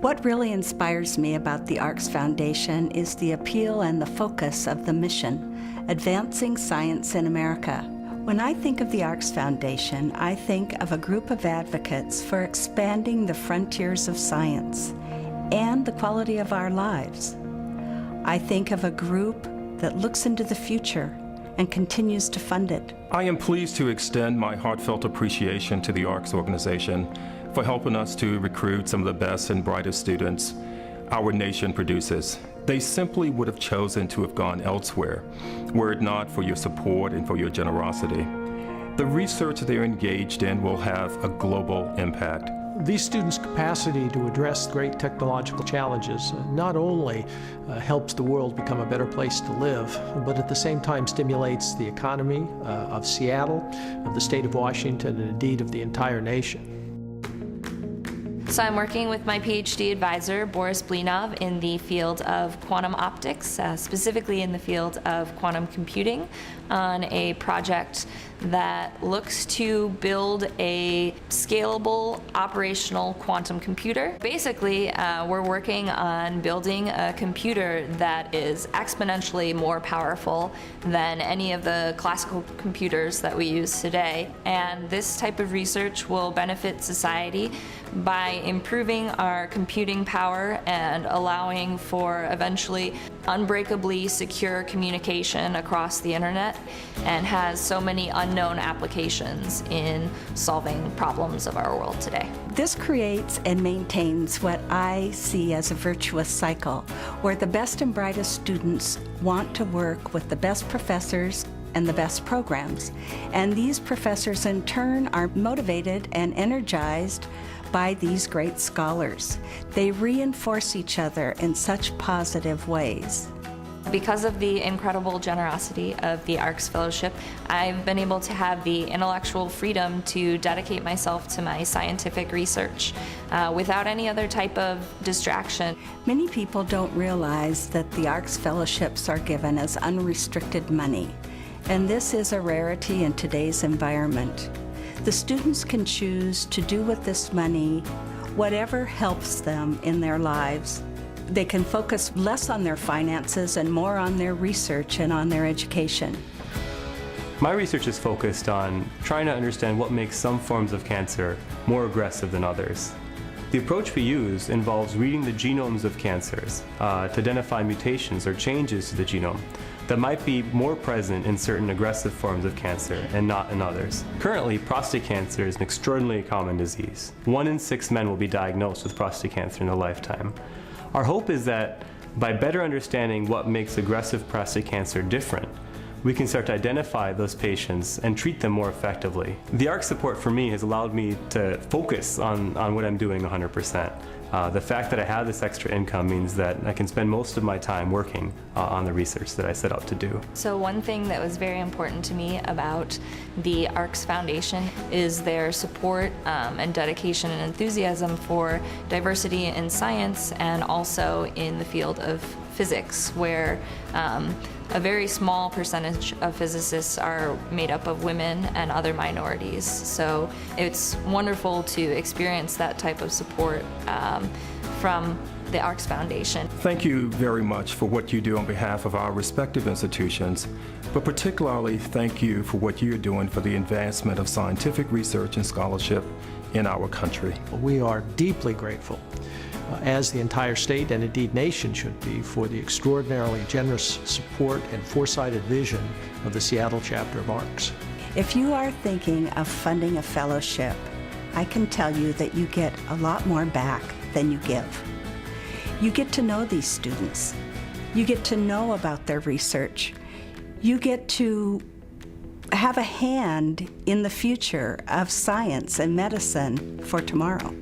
What really inspires me about the ARCS Foundation is the appeal and the focus of the mission, advancing science in America. When I think of the ARCS Foundation, I think of a group of advocates for expanding the frontiers of science and the quality of our lives. I think of a group that looks into the future and continues to fund it. I am pleased to extend my heartfelt appreciation to the ARCS organization for helping us to recruit some of the best and brightest students our nation produces. They simply would have chosen to have gone elsewhere were it not for your support and for your generosity. The research they're engaged in will have a global impact. These students' capacity to address great technological challenges not only helps the world become a better place to live, but at the same time stimulates the economy of Seattle, of the state of Washington, and indeed of the entire nation. So I'm working with my PhD advisor, Boris Blinov, in the field of quantum optics, specifically in the field of quantum computing, on a project that looks to build a scalable operational quantum computer. Basically, we're working on building a computer that is exponentially more powerful than any of the classical computers that we use today. And this type of research will benefit society by improving our computing power and allowing for eventually unbreakably secure communication across the internet, and has so many unknown applications in solving problems of our world today. This creates and maintains what I see as a virtuous cycle, where the best and brightest students want to work with the best professors and the best programs. And these professors in turn are motivated and energized by these great scholars. They reinforce each other in such positive ways. Because of the incredible generosity of the ARCS Fellowship, I've been able to have the intellectual freedom to dedicate myself to my scientific research without any other type of distraction. Many people don't realize that the ARCS Fellowships are given as unrestricted money, and this is a rarity in today's environment. The students can choose to do with this money whatever helps them in their lives. They can focus less on their finances and more on their research and on their education. My research is focused on trying to understand what makes some forms of cancer more aggressive than others. The approach we use involves reading the genomes of cancers to identify mutations or changes to the genome that might be more present in certain aggressive forms of cancer and not in others. Currently, prostate cancer is an extraordinarily common disease. 1 in 6 men will be diagnosed with prostate cancer in their lifetime. Our hope is that by better understanding what makes aggressive prostate cancer different, we can start to identify those patients and treat them more effectively. The ARC support for me has allowed me to focus on what I'm doing 100%. The fact that I have this extra income means that I can spend most of my time working on the research that I set out to do. So one thing that was very important to me about the ARCS Foundation is their support and dedication and enthusiasm for diversity in science and also in the field of physics, where a very small percentage of physicists are made up of women and other minorities. So it's wonderful to experience that type of support from the ARCS Foundation. Thank you very much for what you do on behalf of our respective institutions, but particularly thank you for what you're doing for the advancement of scientific research and scholarship in our country. We are deeply grateful, as the entire state and indeed nation should be, for the extraordinarily generous support and foresighted vision of the Seattle chapter of ARCS. If you are thinking of funding a fellowship, I can tell you that you get a lot more back than you give. You get to know these students. You get to know about their research. You get to have a hand in the future of science and medicine for tomorrow.